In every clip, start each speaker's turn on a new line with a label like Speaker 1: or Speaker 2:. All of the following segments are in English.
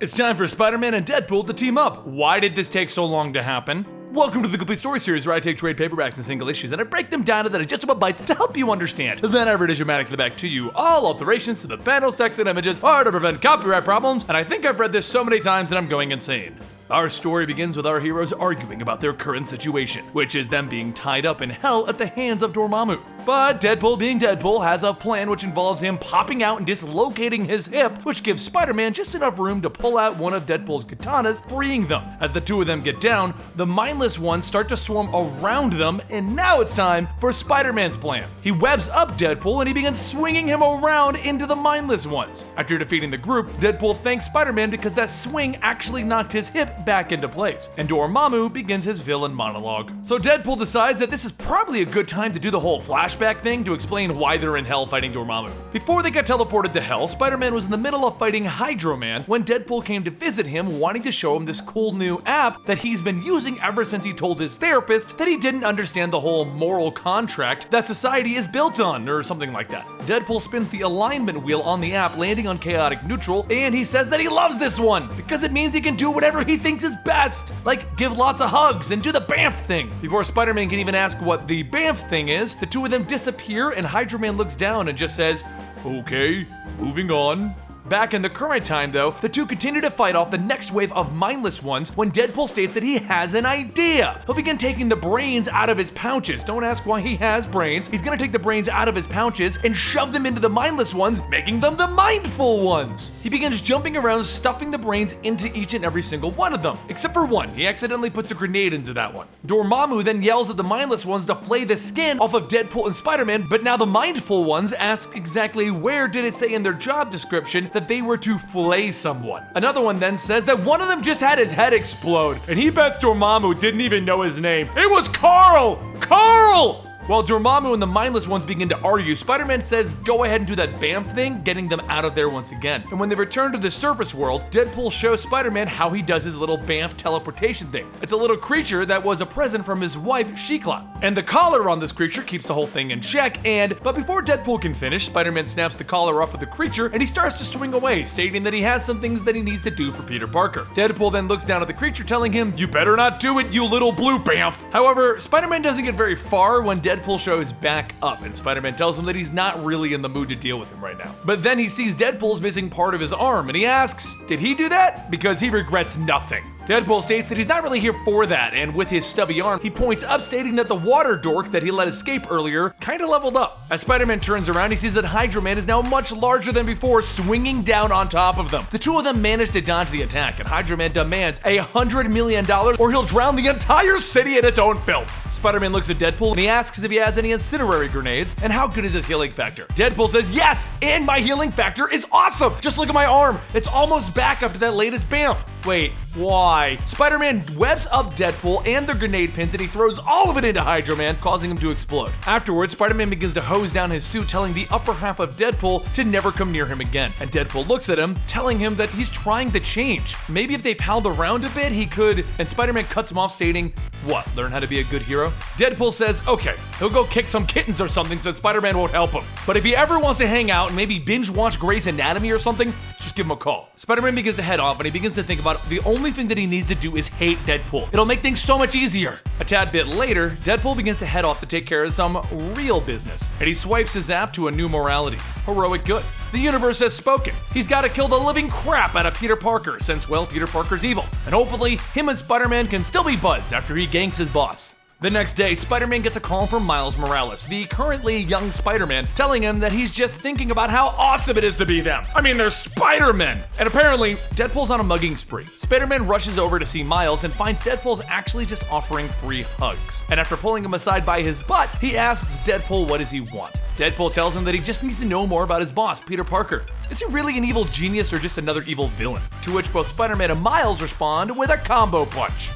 Speaker 1: It's time for Spider-Man and Deadpool to team up. Why did this take so long to happen? Welcome to the Complete Story Series, where I take trade paperbacks and single issues and I break them down into digestible bites to help you understand. Then I read it dramatically back to you. All alterations to the panels, text, and images are to prevent copyright problems, and I think I've read this so many times that I'm going insane. Our story begins with our heroes arguing about their current situation, which is them being tied up in hell at the hands of Dormammu. But Deadpool, being Deadpool, has a plan which involves him popping out and dislocating his hip, which gives Spider-Man just enough room to pull out one of Deadpool's katanas, freeing them. As the two of them get down, the mindless ones start to swarm around them, and now it's time for Spider-Man's plan. He webs up Deadpool and he begins swinging him around into the mindless ones. After defeating the group, Deadpool thanks Spider-Man because that swing actually knocked his hip back into place, and Dormammu begins his villain monologue. So Deadpool decides that this is probably a good time to do the whole flashback thing to explain why they're in hell fighting Dormammu. Before they got teleported to hell, Spider-Man was in the middle of fighting Hydro Man when Deadpool came to visit him, wanting to show him this cool new app that he's been using ever since he told his therapist that he didn't understand the whole moral contract that society is built on, or something like that. Deadpool spins the alignment wheel on the app, landing on chaotic neutral, and he says that he loves this one because it means he can do whatever he thinks is best, like give lots of hugs and do the BAMF thing. Before Spider-Man can even ask what the BAMF thing is, the two of them disappear and Hydro Man looks down and just says, "Okay, moving on." Back in the current time though, the two continue to fight off the next wave of mindless ones when Deadpool states that he has an idea. He'll begin taking the brains out of his pouches. Don't ask why he has brains. He's gonna take the brains out of his pouches and shove them into the mindless ones, making them the mindful ones. He begins jumping around, stuffing the brains into each and every single one of them, except for one. He accidentally puts a grenade into that one. Dormammu then yells at the mindless ones to flay the skin off of Deadpool and Spider-Man, but now the mindful ones ask exactly where did it say in their job description that they were to flay someone. Another one then says that one of them just had his head explode, and he bets Dormammu didn't even know his name. It was Carl! Carl! While Dormammu and the mindless ones begin to argue, Spider-Man says go ahead and do that BAMF thing, getting them out of there once again. And when they return to the surface world, Deadpool shows Spider-Man how he does his little BAMF teleportation thing. It's a little creature that was a present from his wife, Shikla. And the collar on this creature keeps the whole thing in check, but before Deadpool can finish, Spider-Man snaps the collar off of the creature and he starts to swing away, stating that he has some things that he needs to do for Peter Parker. Deadpool then looks down at the creature, telling him, "You better not do it, you little blue BAMF." However, Spider-Man doesn't get very far when Deadpool shows back up, and Spider-Man tells him that he's not really in the mood to deal with him right now. But then he sees Deadpool's missing part of his arm, and he asks, did he do that? Because he regrets nothing. Deadpool states that he's not really here for that, and with his stubby arm, he points up, stating that the water dork that he let escape earlier kinda leveled up. As Spider-Man turns around, he sees that Hydro Man is now much larger than before, swinging down on top of them. The two of them manage to dodge the attack, and Hydro Man demands $100 million or he'll drown the entire city in its own filth. Spider-Man looks at Deadpool and he asks if he has any incinerary grenades and how good is his healing factor. Deadpool says, yes, and my healing factor is awesome. Just look at my arm. It's almost back after that latest BAMF. Wait, why? Spider-Man webs up Deadpool and the grenade pins and he throws all of it into Hydro Man, causing him to explode. Afterwards, Spider-Man begins to hose down his suit, telling the upper half of Deadpool to never come near him again. And Deadpool looks at him, telling him that he's trying to change. Maybe if they palled around a bit, he could, and Spider-Man cuts him off, stating, what, learn how to be a good hero? Deadpool says, okay, he'll go kick some kittens or something so Spider-Man won't help him. But if he ever wants to hang out and maybe binge watch Grey's Anatomy or something, just give him a call. Spider-Man begins to head off and he begins to think about the only thing that he needs to do is hate Deadpool. It'll make things so much easier. A tad bit later, Deadpool begins to head off to take care of some real business, and he swipes his app to a new morality: heroic good. The universe has spoken. He's got to kill the living crap out of Peter Parker, since, well, Peter Parker's evil. And hopefully, him and Spider-Man can still be buds after he ganks his boss. The next day, Spider-Man gets a call from Miles Morales, the currently young Spider-Man, telling him that he's just thinking about how awesome it is to be them. I mean, they're Spider-Men! And apparently, Deadpool's on a mugging spree. Spider-Man rushes over to see Miles and finds Deadpool's actually just offering free hugs. And after pulling him aside by his butt, he asks Deadpool what does he want. Deadpool tells him that he just needs to know more about his boss, Peter Parker. Is he really an evil genius or just another evil villain? To which both Spider-Man and Miles respond with a combo punch.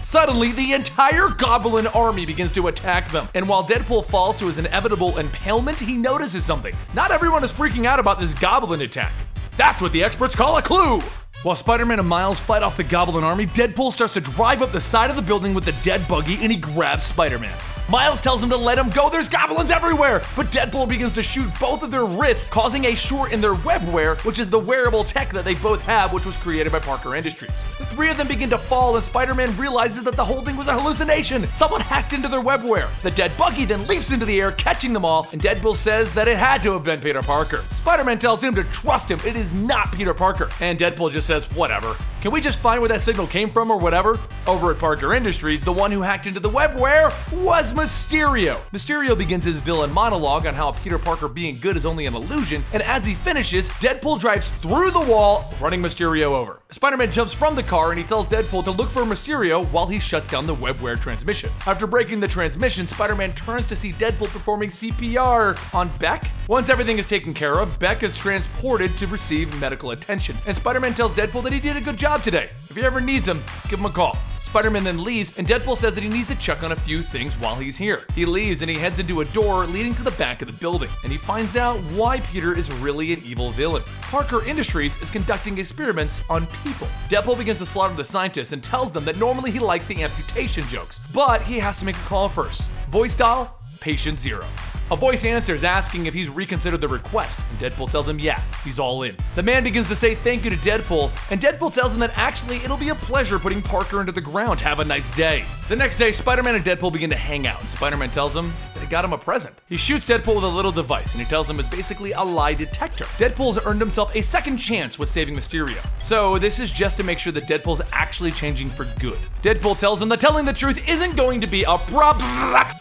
Speaker 1: Suddenly, the entire Goblin army begins to attack them, and while Deadpool falls to his inevitable impalement, he notices something. Not everyone is freaking out about this Goblin attack. That's what the experts call a clue! While Spider-Man and Miles fight off the Goblin army, Deadpool starts to drive up the side of the building with the dead buggy and he grabs Spider-Man. Miles tells him to let him go, there's goblins everywhere! But Deadpool begins to shoot both of their wrists, causing a short in their webware, which is the wearable tech that they both have, which was created by Parker Industries. The three of them begin to fall, and Spider-Man realizes that the whole thing was a hallucination. Someone hacked into their webware. The dead buggy then leaps into the air, catching them all, and Deadpool says that it had to have been Peter Parker. Spider-Man tells him to trust him, it is not Peter Parker. And Deadpool just says, whatever. Can we just find where that signal came from or whatever? Over at Parker Industries, the one who hacked into the webware was Mysterio. Mysterio begins his villain monologue on how Peter Parker being good is only an illusion, and as he finishes, Deadpool drives through the wall, running Mysterio over. Spider-Man jumps from the car and he tells Deadpool to look for Mysterio while he shuts down the webware transmission. After breaking the transmission, Spider-Man turns to see Deadpool performing CPR on Beck. Once everything is taken care of, Beck is transported to receive medical attention, and Spider-Man tells Deadpool that he did a good job today. If he ever needs him, give him a call. Spider-Man then leaves, and Deadpool says that he needs to check on a few things while he's here. He leaves and he heads into a door leading to the back of the building, and he finds out why Peter is really an evil villain. Parker Industries is conducting experiments on people. Deadpool begins to slaughter the scientists and tells them that normally he likes the amputation jokes, but he has to make a call first. Voice dial, patient 0. A voice answers asking if he's reconsidered the request, and Deadpool tells him yeah, he's all in. The man begins to say thank you to Deadpool, and Deadpool tells him that actually it'll be a pleasure putting Parker into the ground. Have a nice day. The next day, Spider-Man and Deadpool begin to hang out, and Spider-Man tells him that he got him a present. He shoots Deadpool with a little device, and he tells him it's basically a lie detector. Deadpool's earned himself a second chance with saving Mysterio. So this is just to make sure that Deadpool's actually changing for good. Deadpool tells him that telling the truth isn't going to be a problem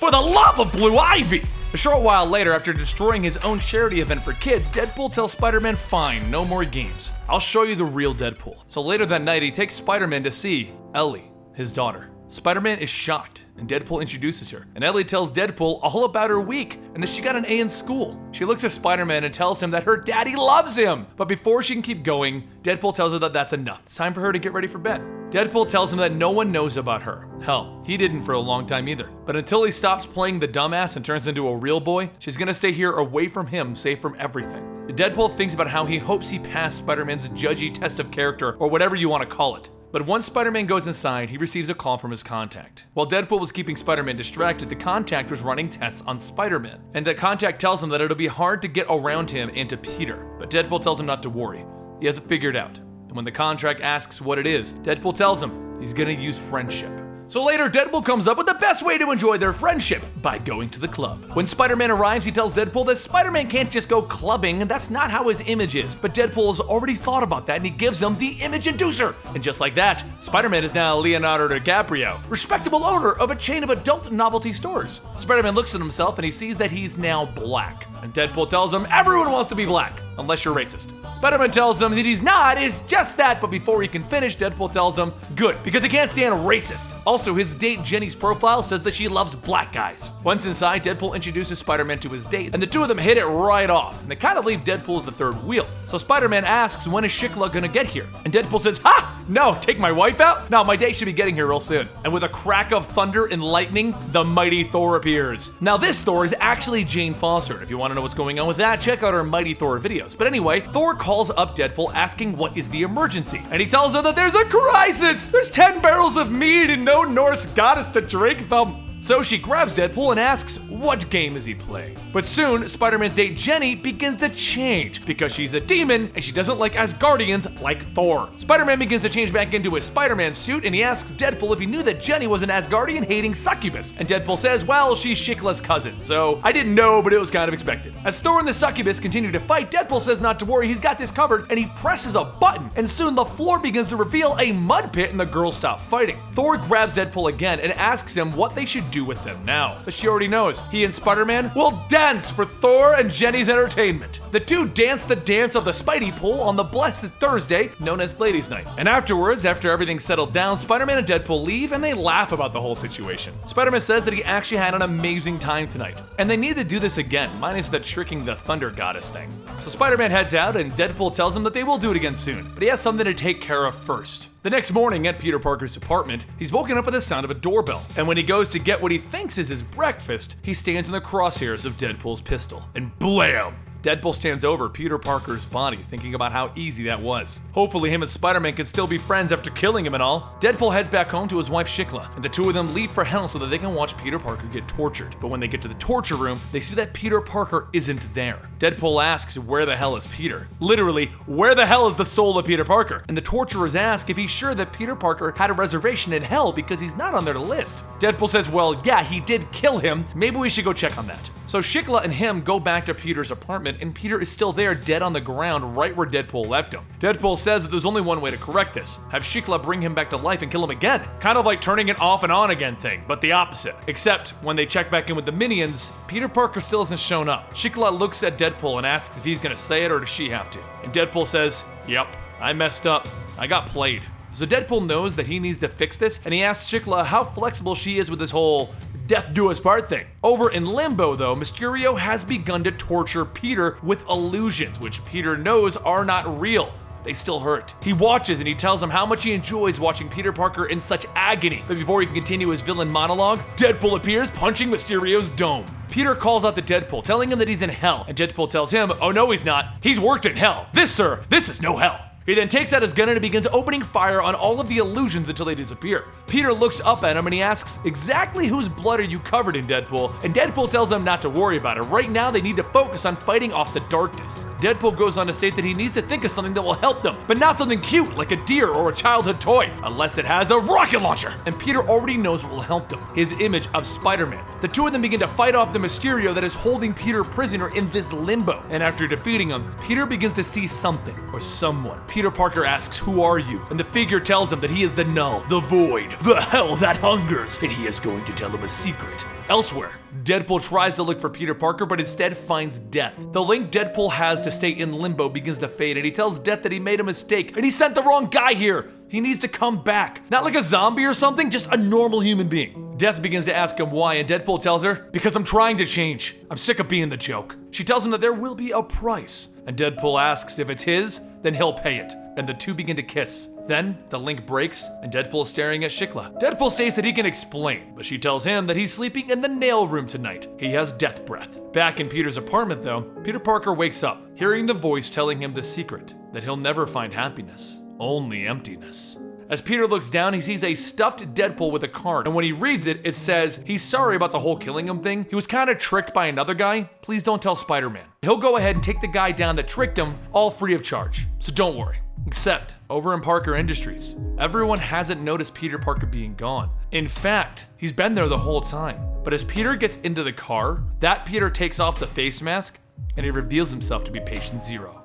Speaker 1: for the love of Blue Ivy. A short while later, after destroying his own charity event for kids, Deadpool tells Spider-Man, fine, no more games. I'll show you the real Deadpool. So later that night, he takes Spider-Man to see Ellie, his daughter. Spider-Man is shocked, and Deadpool introduces her. And Ellie tells Deadpool all about her week, and that she got an A in school. She looks at Spider-Man and tells him that her daddy loves him. But before she can keep going, Deadpool tells her that that's enough. It's time for her to get ready for bed. Deadpool tells him that no one knows about her. Hell, he didn't for a long time either. But until he stops playing the dumbass and turns into a real boy, she's gonna stay here away from him, safe from everything. Deadpool thinks about how he hopes he passed Spider-Man's judgy test of character, or whatever you want to call it. But once Spider-Man goes inside, he receives a call from his contact. While Deadpool was keeping Spider-Man distracted, the contact was running tests on Spider-Man. And the contact tells him that it'll be hard to get around him and to Peter. But Deadpool tells him not to worry. He has it figured out. And when the contract asks what it is, Deadpool tells him he's gonna use friendship. So later, Deadpool comes up with the best way to enjoy their friendship, by going to the club. When Spider-Man arrives, he tells Deadpool that Spider-Man can't just go clubbing, and that's not how his image is. But Deadpool has already thought about that, and he gives him the image inducer. And just like that, Spider-Man is now Leonardo DiCaprio, respectable owner of a chain of adult novelty stores. Spider-Man looks at himself, and he sees that he's now black. And Deadpool tells him everyone wants to be black, unless you're racist. Spider-Man tells him that he's not, it's just that, but before he can finish, Deadpool tells him, good, because he can't stand racist. Also, his date Jenny's profile says that she loves black guys. Once inside, Deadpool introduces Spider-Man to his date, and the two of them hit it right off, and they kind of leave Deadpool as the third wheel. So Spider-Man asks, when is Shikla gonna get here? And Deadpool says, ha! No, take my wife out? No, my date should be getting here real soon. And with a crack of thunder and lightning, the mighty Thor appears. Now this Thor is actually Jane Foster, and if you want to know what's going on with that, check out our Mighty Thor videos. But anyway, Thor calls up Deadpool asking what is the emergency, and he tells her that there's a crisis! There's 10 barrels of mead and no Norse goddess to drink them. So she grabs Deadpool and asks, what game is he playing? But soon, Spider-Man's date Jenny begins to change because she's a demon and she doesn't like Asgardians like Thor. Spider-Man begins to change back into his Spider-Man suit and he asks Deadpool if he knew that Jenny was an Asgardian-hating succubus. And Deadpool says, well, she's Shikla's cousin, so I didn't know, but it was kind of expected. As Thor and the succubus continue to fight, Deadpool says not to worry, he's got this covered, and he presses a button, and soon the floor begins to reveal a mud pit and the girls stop fighting. Thor grabs Deadpool again and asks him what they should do with them now, but she already knows. He and Spider-Man will dance for Thor and Jenny's entertainment. The two dance the dance of the Spidey pool on the blessed Thursday, known as Ladies' Night. And afterwards, after everything's settled down, Spider-Man and Deadpool leave and they laugh about the whole situation. Spider-Man says that he actually had an amazing time tonight, and they need to do this again, minus the tricking the Thunder Goddess thing. So Spider-Man heads out and Deadpool tells him that they will do it again soon, but he has something to take care of first. The next morning at Peter Parker's apartment, he's woken up with the sound of a doorbell, and when he goes to get what he thinks is his breakfast, he stands in the crosshairs of Deadpool's pistol, and blam! Deadpool stands over Peter Parker's body, thinking about how easy that was. Hopefully him and Spider-Man can still be friends after killing him and all. Deadpool heads back home to his wife Shikla, and the two of them leave for hell so that they can watch Peter Parker get tortured. But when they get to the torture room, they see that Peter Parker isn't there. Deadpool asks, where the hell is Peter? Literally, where the hell is the soul of Peter Parker? And the torturers ask if he's sure that Peter Parker had a reservation in hell because he's not on their list. Deadpool says, well, yeah, he did kill him. Maybe we should go check on that. So Shikla and him go back to Peter's apartment, and Peter is still there dead on the ground right where Deadpool left him. Deadpool says that there's only one way to correct this. Have Shikla bring him back to life and kill him again. Kind of like turning it off and on again thing, but the opposite. Except when they check back in with the minions, Peter Parker still hasn't shown up. Shikla looks at Deadpool and asks if he's gonna say it or does she have to. And Deadpool says, yep, I messed up. I got played. So Deadpool knows that he needs to fix this, and he asks Shikla how flexible she is with this whole death do us part thing. Over in Limbo though, Mysterio has begun to torture Peter with illusions, which Peter knows are not real. They still hurt. He watches and he tells him how much he enjoys watching Peter Parker in such agony. But before he can continue his villain monologue, Deadpool appears punching Mysterio's dome. Peter calls out to Deadpool, telling him that he's in hell, and Deadpool tells him, oh no he's not, he's worked in hell. This, sir, this is no hell. He then takes out his gun and begins opening fire on all of the illusions until they disappear. Peter looks up at him and he asks, exactly whose blood are you covered in, Deadpool? And Deadpool tells him not to worry about it. Right now they need to focus on fighting off the darkness. Deadpool goes on to state that he needs to think of something that will help them, but not something cute like a deer or a childhood toy, unless it has a rocket launcher. And Peter already knows what will help them, his image of Spider-Man. The two of them begin to fight off the Mysterio that is holding Peter prisoner in this limbo. And after defeating him, Peter begins to see something or someone. Peter Parker asks, who are you? And the figure tells him that he is the Null, the Void, the hell that hungers, and he is going to tell him a secret. Elsewhere, Deadpool tries to look for Peter Parker, but instead finds Death. The link Deadpool has to stay in Limbo begins to fade, and he tells Death that he made a mistake, and he sent the wrong guy here. He needs to come back. Not like a zombie or something, just a normal human being. Death begins to ask him why, and Deadpool tells her, because I'm trying to change. I'm sick of being the joke. She tells him that there will be a price, and Deadpool asks if it's his, then he'll pay it. And the two begin to kiss. Then, the link breaks, and Deadpool is staring at Shikla. Deadpool says that he can explain, but she tells him that he's sleeping in the nail room tonight. He has death breath. Back in Peter's apartment though, Peter Parker wakes up, hearing the voice telling him the secret, that he'll never find happiness, only emptiness. As Peter looks down, he sees a stuffed Deadpool with a card, and when he reads it, it says, he's sorry about the whole killing him thing. He was kind of tricked by another guy. Please don't tell Spider-Man. He'll go ahead and take the guy down that tricked him, all free of charge. So don't worry. Except, over in Parker Industries, everyone hasn't noticed Peter Parker being gone. In fact, he's been there the whole time. But as Peter gets into the car, that Peter takes off the face mask, and he reveals himself to be Patient Zero.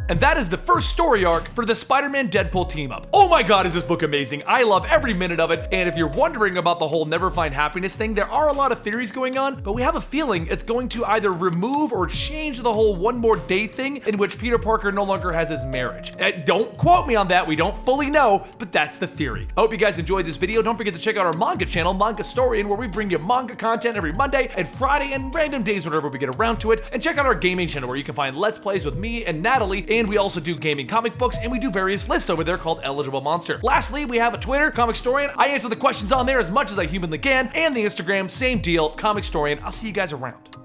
Speaker 1: And that is the first story arc for the Spider-Man Deadpool team up. Oh my god, is this book amazing. I love every minute of it. And if you're wondering about the whole never find happiness thing, there are a lot of theories going on, but we have a feeling it's going to either remove or change the whole one more day thing in which Peter Parker no longer has his marriage. Don't quote me on that, we don't fully know, but that's the theory. I hope you guys enjoyed this video. Don't forget to check out our manga channel, Comicstorian, where we bring you manga content every Monday and Friday and random days whenever we get around to it. And check out our gaming channel where you can find Let's Plays with me and Natalie, and we also do gaming comic books, and we do various lists over there called Eligible Monster. Lastly, we have a Twitter, Comicstorian. I answer the questions on there as much as I humanly can, and the Instagram, same deal, Comicstorian. I'll see you guys around.